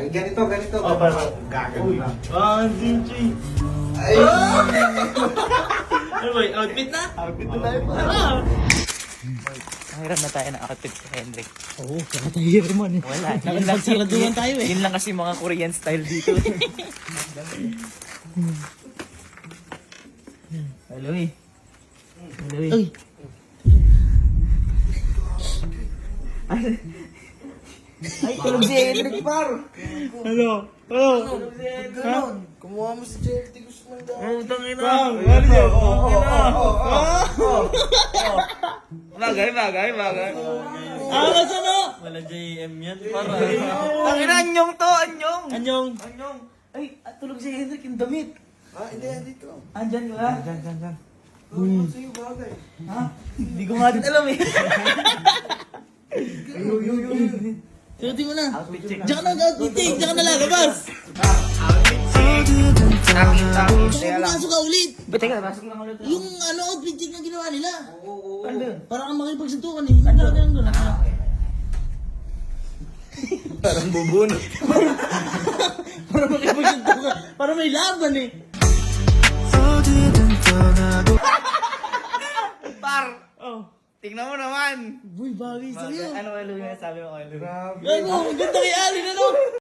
Ay, ganito. Oh, parang Gagawin. Jinji. Ay! Ano ba, outfit na? Outfit na tayo pa. Nakahiram na tayo ng outfit si Hendrik. Oo, kaya tayo naman eh. Wala. Nagpagsaladuhan tayo eh. Yun lang kasi mga Korean style dito. Hello eh. Hello eh. Ay, Ay, tulog si Hendrik par. Ano? Oh. Kumuha mo si Jelty Guzman daw. Oh, tangina. Ano yun? Bagay. Alas ano? wala JM yan. Para. Tangina, anyong to, anyong. Anyong. Ay, tulog si Hendrik yung damit. Hindi, dito. Andyan ka? Diyan. Ano sa'yo bagay? Ha? Hindi ko nga din alam eh. Suotin mo na. Outfit check. Diyan ka na, outfit check. Diyan ka na lalabas. Outfit check. Takit. Teka lang. Pumasok ka ulit. Ba't teka, pasok lang ulit. Yung outfit check na ginawa nila. Ano yun? Para kang makipagsuntukan eh. Ang dami lang doon. Parang bubunot. Para makipagsuntukan. Para may laban eh. Par! Tingnan mo naman! Uy, bagay sa'yo. Ano kay Luna? Sabi mo kay Luna? Grabe. Ano, ang ganda kay Alin, ano?